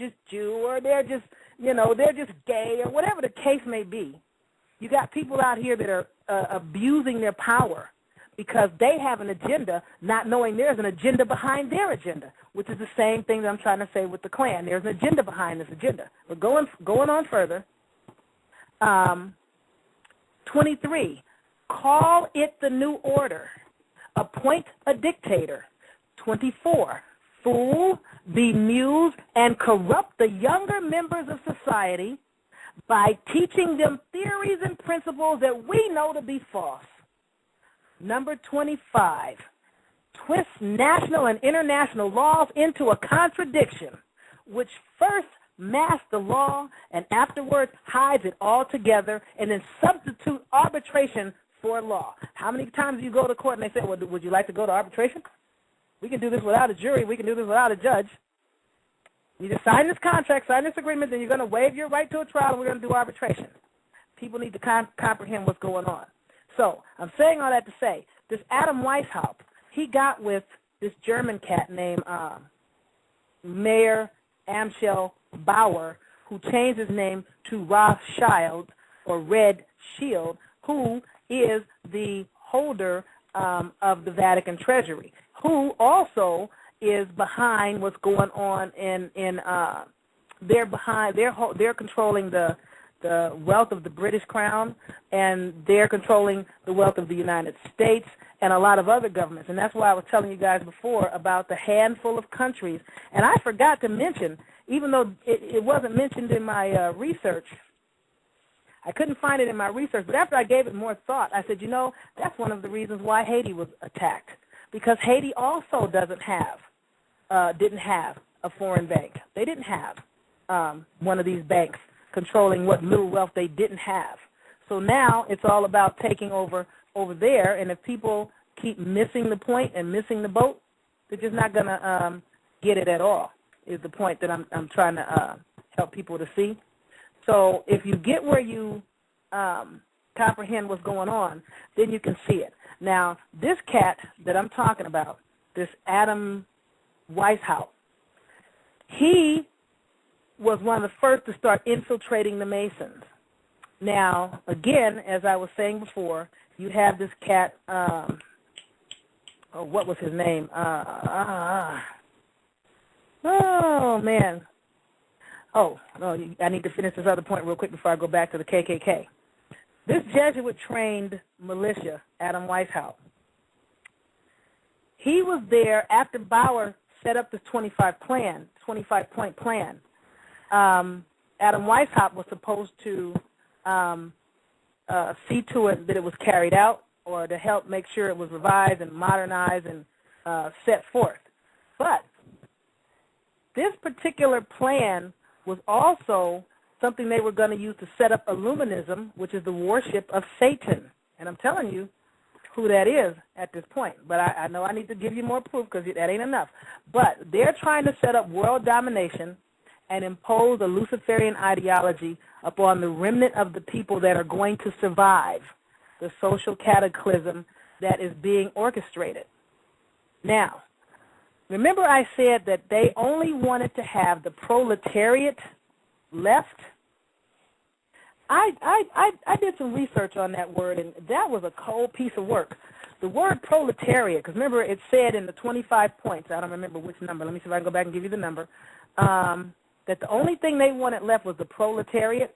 just Jew, or they're just, they're just gay, or whatever the case may be. You got people out here that are abusing their power because they have an agenda, not knowing there's an agenda behind their agenda, which is the same thing that I'm trying to say with the Klan. There's an agenda behind this agenda. But going on further, 23, call it the new order. Appoint a dictator. 24, fool, bemuse, and corrupt the younger members of society by teaching them theories and principles that we know to be false. Number 25, twist national and international laws into a contradiction, which first masks the law and afterwards hides it altogether and then substitute arbitration for law. How many times do you go to court and they say, well, would you like to go to arbitration? We can do this without a jury. We can do this without a judge. You just sign this contract, sign this agreement, then you're going to waive your right to a trial, and we're going to do arbitration. People need to comprehend what's going on. So I'm saying all that to say, this Adam Weishaupt, he got with this German cat named Mayer Amschel Bauer, who changed his name to Rothschild, or Red Shield, who is the holder of the Vatican Treasury, who also is behind what's going on they're controlling the wealth of the British Crown, and they're controlling the wealth of the United States and a lot of other governments. And that's why I was telling you guys before about the handful of countries. And I forgot to mention, even though it wasn't mentioned in my research, I couldn't find it in my research, but after I gave it more thought, I said, that's one of the reasons why Haiti was attacked, because Haiti also didn't have a foreign bank. They didn't have one of these banks controlling what little wealth they didn't have. So now it's all about taking over there, and if people keep missing the point and missing the boat, they're just not going to get it at all, is the point that I'm trying to help people to see. So if you get where you comprehend what's going on, then you can see it. Now, this cat that I'm talking about, this Adam Weishaupt, he was one of the first to start infiltrating the Masons. Now, again, as I was saying before, you have this cat, what was his name? Oh, man. I need to finish this other point real quick before I go back to the KKK. This Jesuit-trained militia, Adam Weishaupt, he was there after Bauer set up this 25-point plan. Adam Weishaupt was supposed to see to it that it was carried out, or to help make sure it was revised and modernized and set forth. But this particular plan was also something they were going to use to set up Illuminism, which is the worship of Satan. And I'm telling you who that is at this point. But I know I need to give you more proof because that ain't enough. But they're trying to set up world domination and impose a Luciferian ideology upon the remnant of the people that are going to survive the social cataclysm that is being orchestrated. Now, remember I said that they only wanted to have the proletariat left? I did some research on that word, and that was a cold piece of work. The word proletariat, because remember it said in the 25 points, I don't remember which number, let me see if I can go back and give you the number, that the only thing they wanted left was the proletariat.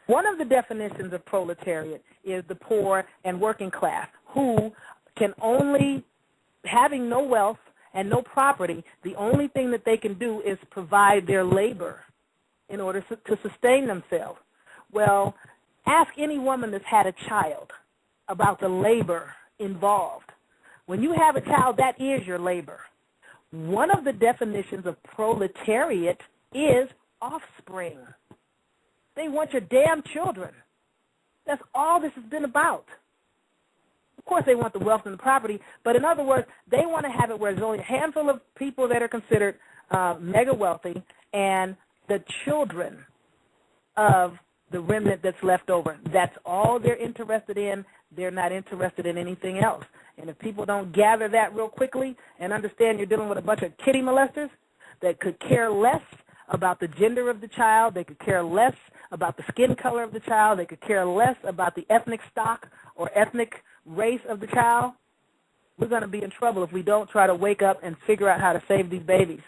One of the definitions of proletariat is the poor and working class, who can only, having no wealth and no property, the only thing that they can do is provide their labor in order to sustain themselves. Well, ask any woman that's had a child about the labor involved. When you have a child, that is your labor. One of the definitions of proletariat is offspring. They want your damn children. That's all this has been about. Of course, they want the wealth and the property, but in other words, they want to have it where there's only a handful of people that are considered mega wealthy, and the children of the remnant that's left over. That's all they're interested in. They're not interested in anything else. And if people don't gather that real quickly and understand you're dealing with a bunch of kitty molesters that could care less about the gender of the child. They could care less about the skin color of the child. They could care less about the ethnic stock or ethnic race of the child. We're going to be in trouble if we don't try to wake up and figure out how to save these babies.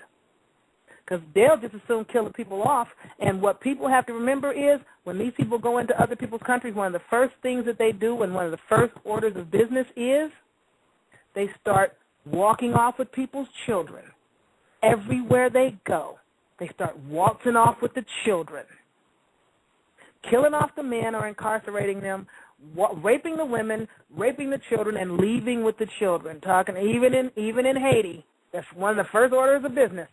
Because they'll just as soon kill the people off. And what people have to remember is when these people go into other people's countries, one of the first things that they do and one of the first orders of business is they start walking off with people's children. Everywhere they go, they start waltzing off with the children, killing off the men or incarcerating them, raping the women, raping the children, and leaving with the children. Talking even in Haiti, that's one of the first orders of business,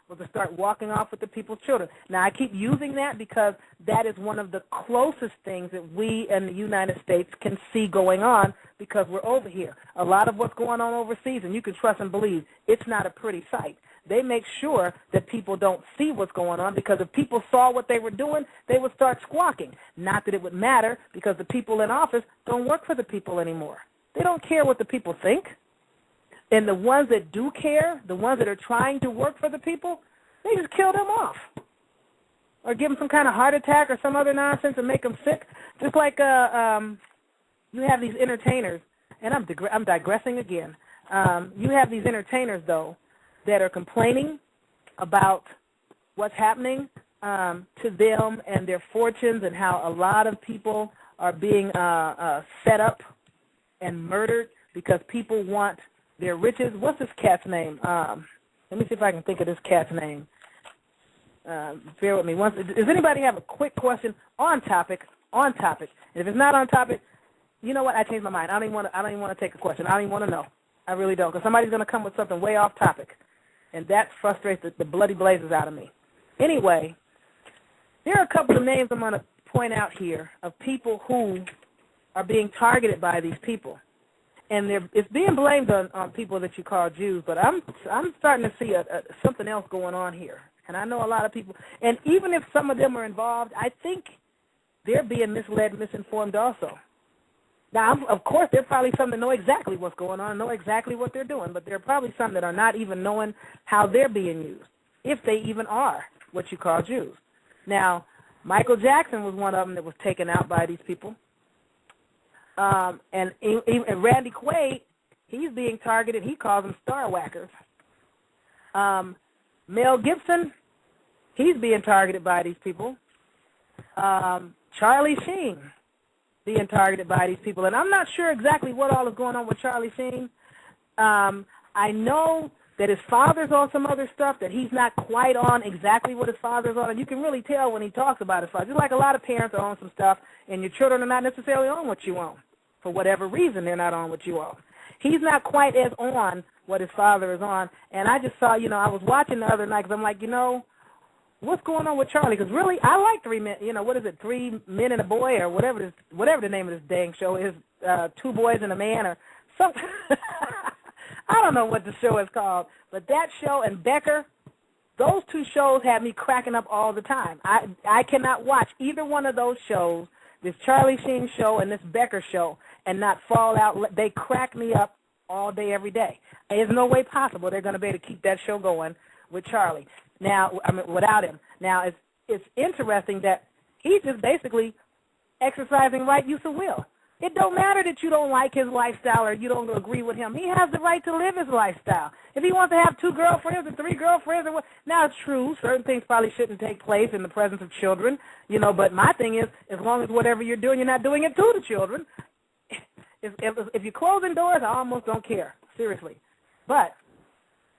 was to start walking off with the people's children. Now, I keep using that because that is one of the closest things that we in the United States can see going on because we're over here. A lot of what's going on overseas, and you can trust and believe, it's not a pretty sight. They make sure that people don't see what's going on because if people saw what they were doing, they would start squawking. Not that it would matter because the people in office don't work for the people anymore. They don't care what the people think. And the ones that do care, the ones that are trying to work for the people, they just kill them off or give them some kind of heart attack or some other nonsense and make them sick. Just like you have these entertainers, and I'm digressing again. You have these entertainers, though, that are complaining about what's happening to them and their fortunes and how a lot of people are being set up and murdered because people want their riches. What's this cat's name? Let me see if I can think of this cat's name. Bear with me. Does anybody have a quick question on topic? On topic. And if it's not on topic, you know what? I changed my mind. I don't even want to take a question. I don't even want to know. I really don't, because somebody's going to come with something way off topic, and that frustrates the bloody blazes out of me. Anyway, there are a couple of names I'm going to point out here of people who are being targeted by these people. And it's being blamed on people that you call Jews, but I'm starting to see something else going on here. And I know a lot of people, and even if some of them are involved, I think they're being misled and misinformed also. Now, of course, there are probably some that know exactly what's going on, know exactly what they're doing, but there are probably some that are not even knowing how they're being used, if they even are what you call Jews. Now, Michael Jackson was one of them that was taken out by these people. And Randy Quaid, he's being targeted. He calls them star whackers. Mel Gibson, he's being targeted by these people. Charlie Sheen being targeted by these people. And I'm not sure exactly what all is going on with Charlie Sheen. I know that his father's on some other stuff, that he's not quite on exactly what his father's on. And you can really tell when he talks about his father. Just like a lot of parents are on some stuff, and your children are not necessarily on what you own. For whatever reason, they're not on what you own. He's not quite as on what his father is on. And I just saw, I was watching the other night because I'm like, what's going on with Charlie? Because really, I like 3 Men, 3 Men and a Boy or whatever the name of this dang show is, 2 Boys and a Man or something. I don't know what the show is called. But that show and Becker, those 2 shows have me cracking up all the time. I cannot watch either one of those shows, this Charlie Sheen show and this Becker show, and not fall out. They crack me up all day, every day. There's no way possible they're going to be able to keep that show going with Charlie. Now, without him. Now, it's interesting that he's just basically exercising right use of will. It don't matter that you don't like his lifestyle or you don't agree with him. He has the right to live his lifestyle. If he wants to have 2 girlfriends or 3 girlfriends, or what, now it's true, certain things probably shouldn't take place in the presence of children, but my thing is, as long as whatever you're doing, you're not doing it to the children. If you're closing doors, I almost don't care, seriously. But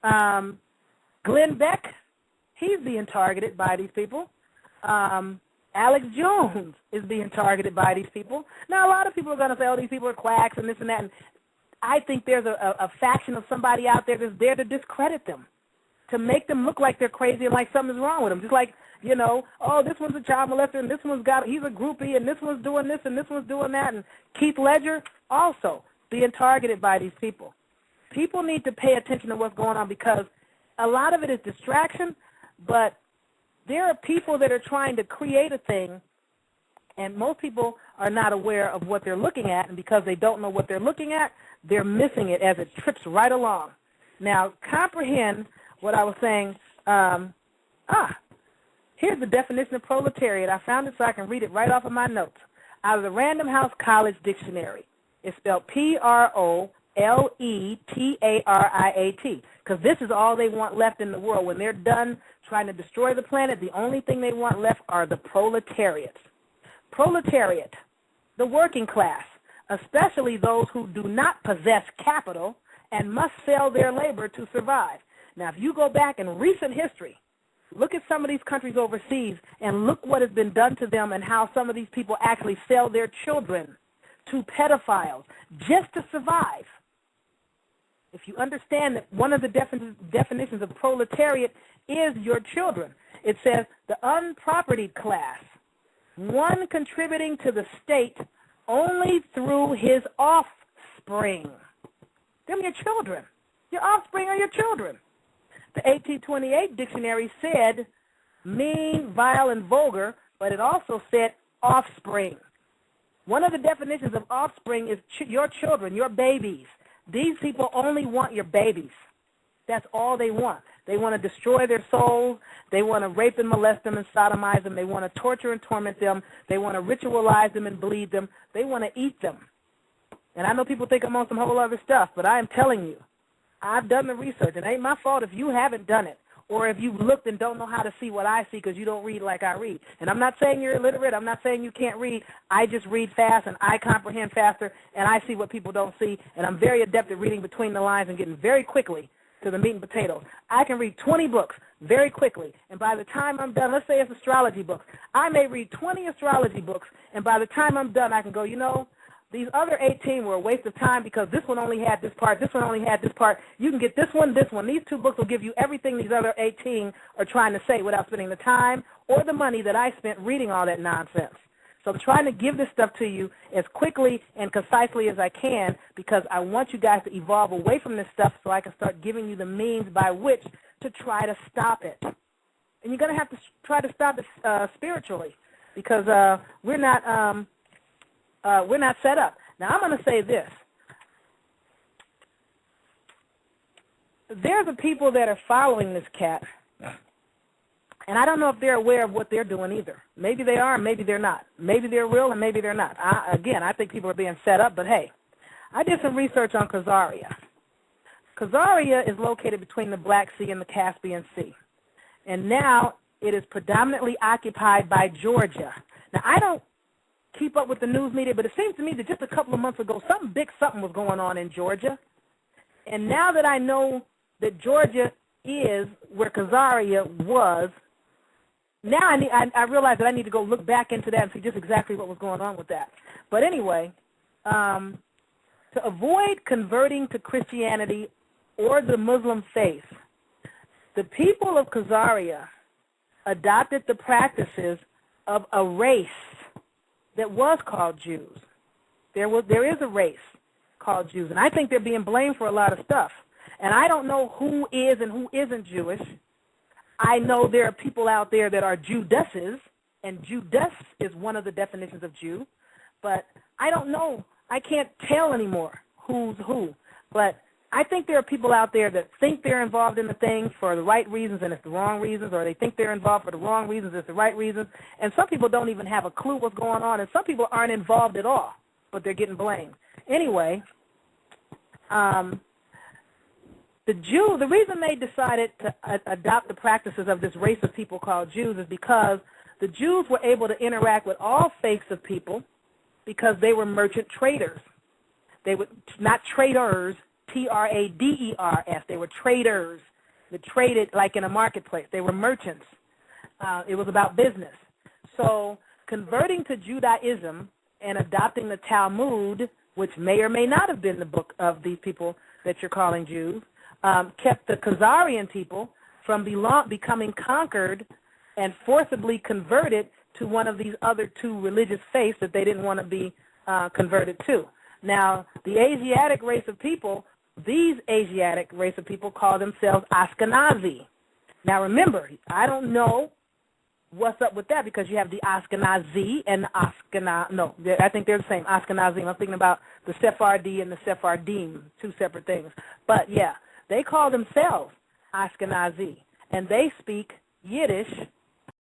Glenn Beck, he's being targeted by these people. Alex Jones is being targeted by these people. Now, a lot of people are going to say, oh, these people are quacks and this and that. And I think there's a faction of somebody out there that's there to discredit them, to make them look like they're crazy and like something's wrong with them. Just like, oh, this one's a child molester and this one's he's a groupie and this one's doing this and this one's doing that. And Keith Ledger also being targeted by these people. People need to pay attention to what's going on because a lot of it is distraction, but there are people that are trying to create a thing, and most people are not aware of what they're looking at, and because they don't know what they're looking at, they're missing it as it trips right along. Now, comprehend what I was saying. Here's the definition of proletariat. I found it so I can read it right off of my notes. Out of the Random House College Dictionary. It's spelled Proletariat, because this is all they want left in the world. When they're done trying to destroy the planet, the only thing they want left are the proletariats. Proletariat, the working class, especially those who do not possess capital and must sell their labor to survive. Now, if you go back in recent history, look at some of these countries overseas and look what has been done to them and how some of these people actually sell their children to pedophiles just to survive. If you understand that one of the definitions of proletariat is your children, it says the unpropertied class, one contributing to the state only through his offspring. Them your children. Your offspring are your children. The 1828 dictionary said mean, vile, and vulgar, but it also said offspring. One of the definitions of offspring is your children, your babies. These people only want your babies. That's all they want. They want to destroy their souls. They want to rape and molest them and sodomize them. They want to torture and torment them. They want to ritualize them and bleed them. They want to eat them. And I know people think I'm on some whole other stuff, but I am telling you, I've done the research. It ain't my fault if you haven't done it, or if you've looked and don't know how to see what I see because you don't read like I read. And I'm not saying you're illiterate. I'm not saying you can't read. I just read fast, and I comprehend faster, and I see what people don't see. And I'm very adept at reading between the lines and getting very quickly to the meat and potatoes. I can read 20 books very quickly, and by the time I'm done, let's say it's astrology books. I may read 20 astrology books, and by the time I'm done, I can go, you know, these other 18 were a waste of time because this one only had this part, this one only had this part. You can get this one, this one. These two books will give you everything these other 18 are trying to say without spending the time or the money that I spent reading all that nonsense. So I'm trying to give this stuff to you as quickly and concisely as I can because I want you guys to evolve away from this stuff so I can start giving you the means by which to try to stop it. And you're going to have to try to stop it spiritually because we're not set up. Now, I'm going to say this. There's the people that are following this cat, and I don't know if they're aware of what they're doing either. Maybe they are, maybe they're not. Maybe they're real, and maybe they're not. Again, I think people are being set up, but hey, I did some research on Khazaria. Khazaria is located between the Black Sea and the Caspian Sea, and now it is predominantly occupied by Georgia. Now, I don't keep up with the news media, but it seems to me that just a couple of months ago, something was going on in Georgia. And now that I know that Georgia is where Khazaria was, now I realize that I need to go look back into that and see just exactly what was going on with that. But anyway, to avoid converting to Christianity or the Muslim faith, the people of Khazaria adopted the practices of a race that was called Jews. There is a race called Jews, and I think they're being blamed for a lot of stuff. And I don't know who is and who isn't Jewish. I know there are people out there that are Jewdesses, and Jewdess is one of the definitions of Jew, but I don't know. I can't tell anymore who's who. But I think there are people out there that think they're involved in the thing for the right reasons and it's the wrong reasons, or they think they're involved for the wrong reasons, it's the right reasons. And some people don't even have a clue what's going on, and some people aren't involved at all, but they're getting blamed. Anyway, the reason they decided to adopt the practices of this race of people called Jews is because the Jews were able to interact with all faiths of people because they were merchant traders. They were not traders, Traders. They were traders. They traded like in a marketplace. They were merchants. It was about business. So converting to Judaism and adopting the Talmud, which may or may not have been the book of these people that you're calling Jews, kept the Khazarian people from becoming conquered and forcibly converted to one of these other two religious faiths that they didn't want to be converted to. Now, the Asiatic race of people, these Asiatic race of people call themselves Ashkenazi. Now, remember, I don't know what's up with that because you have the Ashkenazi and the no, I think they're the same, Ashkenazi. I'm thinking about the Sephardi and the Sephardim, two separate things. But, yeah, they call themselves Ashkenazi, and they speak Yiddish